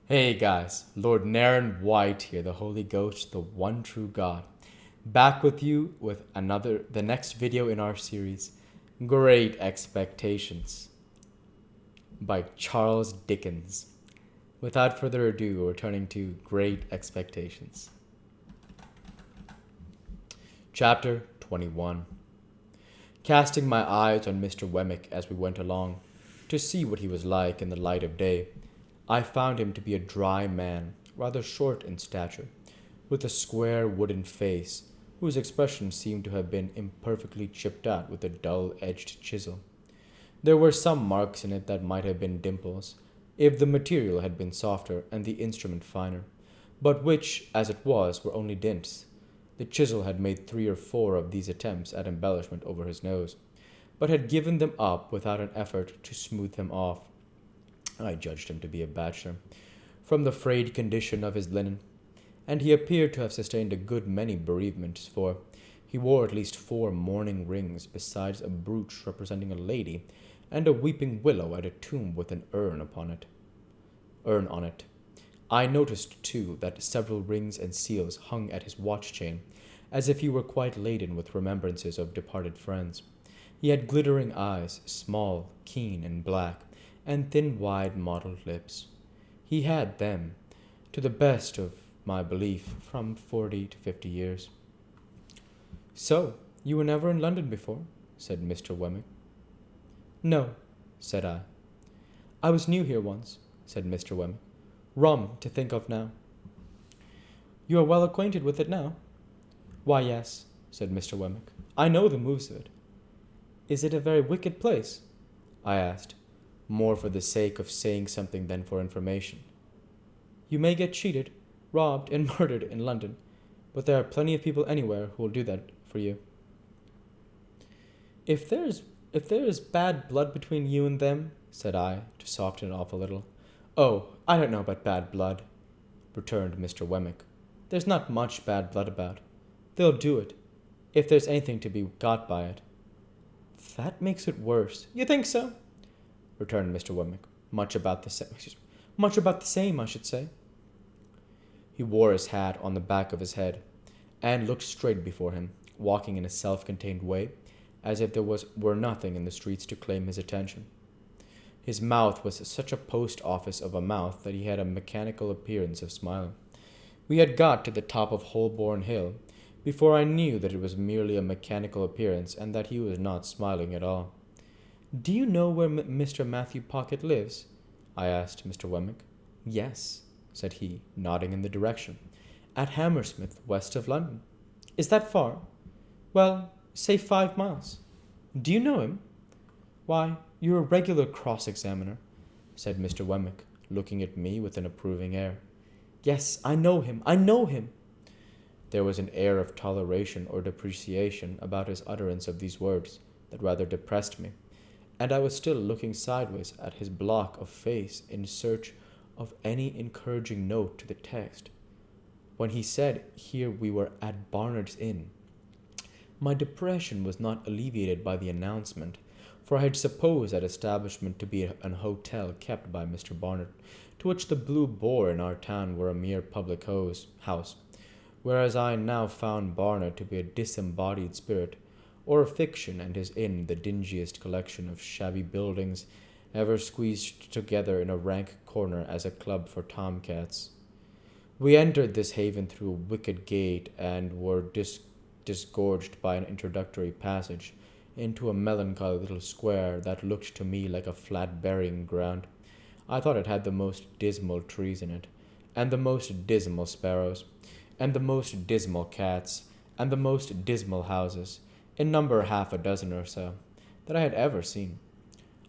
Hey guys, Lord Naren White here, the Holy Ghost, the one true God. Back with you with the next video in our series, Great Expectations by Charles Dickens. Without further ado, we're turning to Great Expectations. Chapter 21. Casting my eyes on Mr. Wemmick as we went along, to see what he was like in the light of day, I found him to be a dry man, rather short in stature, with a square wooden face, whose expression seemed to have been imperfectly chipped out with a dull-edged chisel. There were some marks in it that might have been dimples, if the material had been softer and the instrument finer, but which, as it was, were only dints. The chisel had made 3 or 4 of these attempts at embellishment over his nose, but had given them up without an effort to smooth them off. I judged him to be a bachelor, from the frayed condition of his linen, and he appeared to have sustained a good many bereavements, for he wore at least 4 mourning rings, besides a brooch representing a lady, and a weeping willow at a tomb with an urn on it. I noticed, too, that several rings and seals hung at his watch chain, as if he were quite laden with remembrances of departed friends. He had glittering eyes, small, keen, and black, and thin, wide, mottled lips. He had them, to the best of my belief, from 40 to 50 years. "So, you were never in London before?" said Mr. Wemmick. "No," said I. "I was new here once," said Mr. Wemmick. "Rum to think of now." "You are well acquainted with it now?" "Why, yes," said Mr. Wemmick. "I know the moves of it." "Is it a very wicked place?" I asked, more for the sake of saying something than for information. "You may get cheated, robbed, and murdered in London, but there are plenty of people anywhere who will do that for you." If there is bad blood between you and them," said I, to soften it off a little. "Oh, I don't know about bad blood," returned Mr. Wemmick. "There's not much bad blood about. They'll do it, if there's anything to be got by it." "That makes it worse." "You think so?" returned Mr. Wemmick. Much about the same, I should say." He wore his hat on the back of his head, and looked straight before him, walking in a self-contained way, as if there were nothing in the streets to claim his attention. His mouth was such a post-office of a mouth that he had a mechanical appearance of smiling. We had got to the top of Holborn Hill before I knew that it was merely a mechanical appearance and that he was not smiling at all. "Do you know where Mr. Matthew Pocket lives?" I asked Mr. Wemmick. "Yes," said he, nodding in the direction. "At Hammersmith, west of London." "Is that far?" "Well, say 5 miles." "Do you know him?" "Why, you're a regular cross-examiner," said Mr. Wemmick, looking at me with an approving air. "Yes, I know him. There was an air of toleration or depreciation about his utterance of these words that rather depressed me, and I was still looking sideways at his block of face in search of any encouraging note to the text, when he said here we were at Barnard's Inn. My depression was not alleviated by the announcement, for I had supposed that establishment to be an hotel kept by Mr. Barnard, to which the Blue Boar in our town were a mere public house, whereas I now found Barnard to be a disembodied spirit, or a fiction, and his inn the dingiest collection of shabby buildings ever squeezed together in a rank corner as a club for tomcats. We entered this haven through a wicket gate and were disgorged by an introductory passage into a melancholy little square that looked to me like a flat burying ground. I thought it had the most dismal trees in it, and the most dismal sparrows, and the most dismal cats, and the most dismal houses, in number 6 or so, that I had ever seen.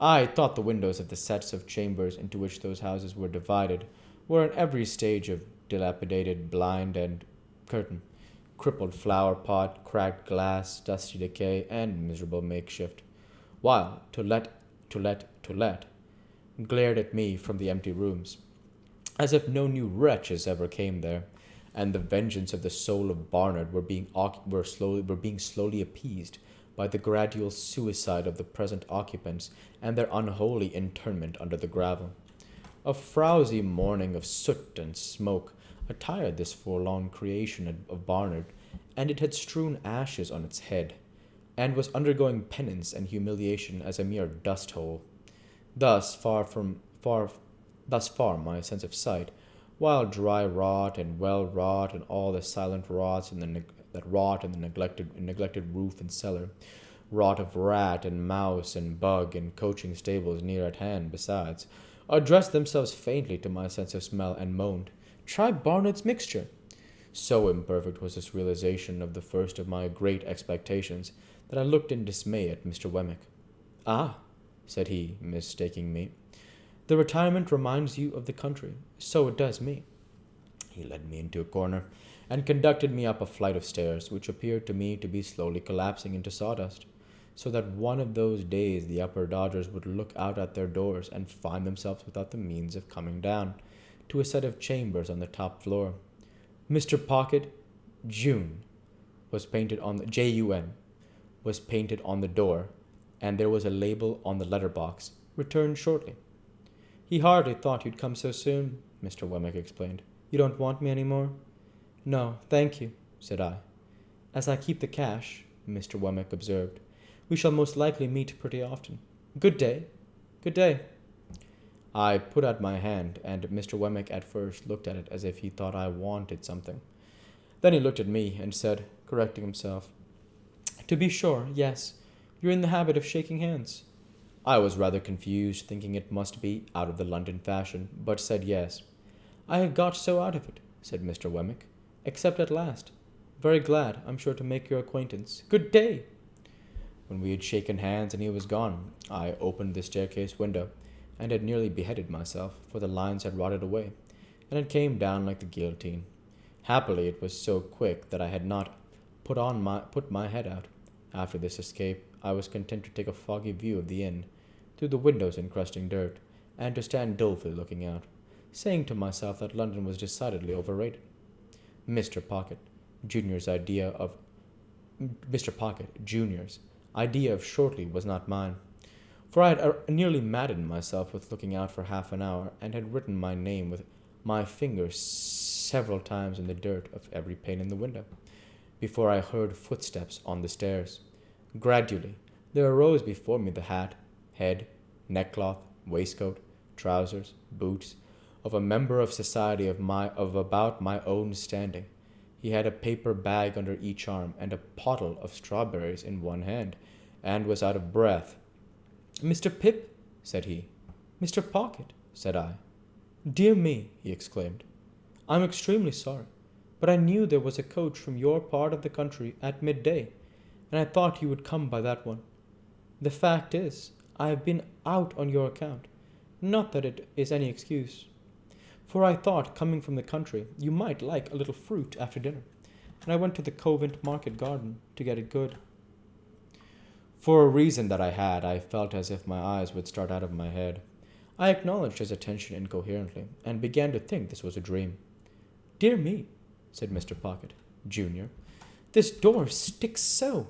I thought the windows of the sets of chambers into which those houses were divided were in every stage of dilapidated blind and curtain, crippled flower pot, cracked glass, dusty decay, and miserable makeshift, while to let glared at me from the empty rooms, as if no new wretches ever came there, and the vengeance of the soul of Barnard were being slowly appeased by the gradual suicide of the present occupants and their unholy interment under the gravel. A frowsy morning of soot and smoke attired this forlorn creation of Barnard, and it had strewn ashes on its head, and was undergoing penance and humiliation as a mere dust-hole. Thus thus far my sense of sight, while dry rot and well rot and all the silent rots in that rot in the neglected roof and cellar, rot of rat and mouse and bug and coaching stables near at hand besides, addressed themselves faintly to my sense of smell and moaned, "Try Barnard's mixture." So imperfect was this realization of the first of my great expectations that I looked in dismay at Mr. Wemmick. "Ah," said he, mistaking me, "the retirement reminds you of the country. So it does me." He led me into a corner and conducted me up a flight of stairs, which appeared to me to be slowly collapsing into sawdust, so that one of those days the upper Dodgers would look out at their doors and find themselves without the means of coming down to a set of chambers on the top floor. Mr. Pocket, June, was painted on the Jun was painted on the door, and there was a label on the letter box, "Return shortly." "He hardly thought you'd come so soon," Mr. Wemmick explained. "You don't want me any more?" "No, thank you," said I. "As I keep the cash," Mr. Wemmick observed, "we shall most likely meet pretty often. Good day." "Good day." I put out my hand, and Mr. Wemmick at first looked at it as if he thought I wanted something. Then he looked at me and said, correcting himself, "To be sure, yes. You're in the habit of shaking hands." I was rather confused, thinking it must be out of the London fashion, but said yes. "I have got so out of it," said Mr. Wemmick, "except at last. Very glad, I'm sure, to make your acquaintance. Good day." When we had shaken hands and he was gone, I opened the staircase window, and had nearly beheaded myself, for the lines had rotted away, and it came down like the guillotine. Happily it was so quick that I had not put my head out. After this escape, I was content to take a foggy view of the inn, through the windows encrusting dirt, and to stand dolefully looking out, saying to myself that London was decidedly overrated. Mr. Pocket Junior's idea of shortly was not mine, for I had nearly maddened myself with looking out for half an hour, and had written my name with my finger several times in the dirt of every pane in the window, before I heard footsteps on the stairs. Gradually there arose before me the hat, head, neckcloth, waistcoat, trousers, boots, of a member of society of about my own standing. He had a paper bag under each arm, and a pottle of strawberries in one hand, and was out of breath. "Mr. Pip," said he. "Mr. Pocket," said I. "Dear me," he exclaimed, "I'm extremely sorry, but I knew there was a coach from your part of the country at midday, and I thought you would come by that one. The fact is, I have been out on your account, not that it is any excuse, for I thought, coming from the country, you might like a little fruit after dinner, and I went to the Covent Market Garden to get it good." For a reason that I had, I felt as if my eyes would start out of my head. I acknowledged his attention incoherently, and began to think this was a dream. "Dear me," said Mr. Pocket, Junior, "this door sticks so."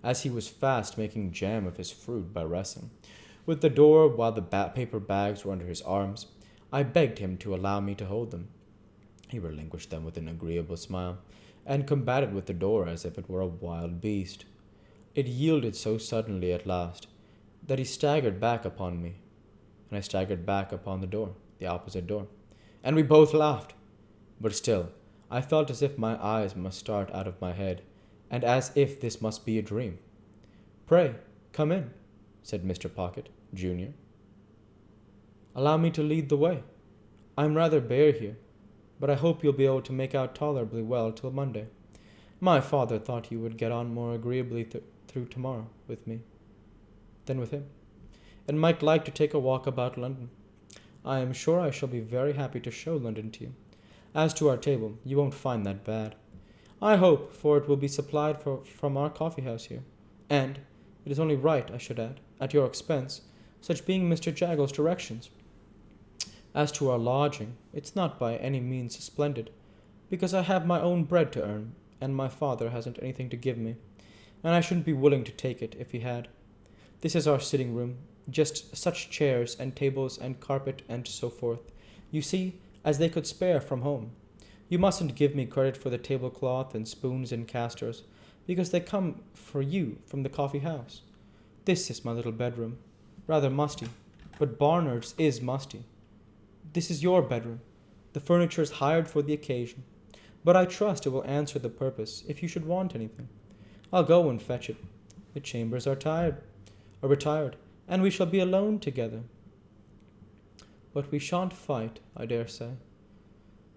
As he was fast making jam of his fruit by wrestling with the door while the paper bags were under his arms, I begged him to allow me to hold them. He relinquished them with an agreeable smile, and combated with the door as if it were a wild beast. It yielded so suddenly at last that he staggered back upon me, and I staggered back upon the door, the opposite door, and we both laughed. But still, I felt as if my eyes must start out of my head, and as if this must be a dream. "Pray, come in," said Mr. Pocket, Junior. "Allow me to lead the way. I'm rather bare here, but I hope you'll be able to make out tolerably well till Monday. My father thought you would get on more agreeably through tomorrow with me than with him, and might like to take a walk about London. I am sure I shall be very happy to show London to you. As to our table, you won't find that bad, I hope, for it will be supplied from our coffee-house here, and it is only right, I should add, at your expense, such being Mr. Jaggle's directions. As to our lodging, it's not by any means splendid, because I have my own bread to earn, and my father hasn't anything to give me, and I shouldn't be willing to take it if he had. This is our sitting room, Just such chairs and tables and carpet and so forth, you see, as they could spare from home. You mustn't give me credit for the tablecloth and spoons and castors, because they come for you from the coffee house. This is my little bedroom, rather musty, but Barnard's is musty. This is your bedroom. The furniture is hired for the occasion, but I trust it will answer the purpose if you should want anything. I'll go and fetch it. The chambers are retired, and we shall be alone together. But we shan't fight, I dare say.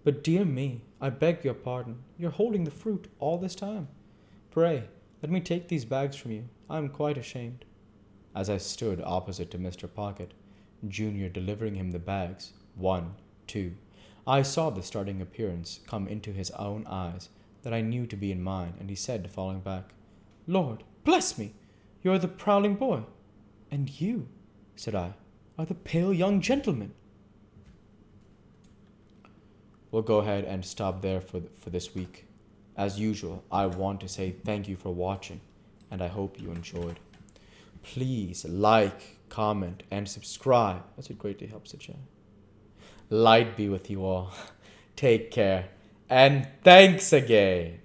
But dear me, I beg your pardon. You're holding the fruit all this time. Pray, let me take these bags from you. I am quite ashamed. As I stood opposite to Mr. Pocket, Junior delivering him the bags, 1, 2, I saw the starting appearance come into his own eyes that I knew to be in mine, and he said, falling back, Lord, bless me! You are the prowling boy. And you, said I, are the pale young gentleman. We'll go ahead and stop there for this week. As usual, I want to say thank you for watching, and I hope you enjoyed. Please like, comment, and subscribe, as it greatly helps the channel. Light be with you all. Take care, and thanks again.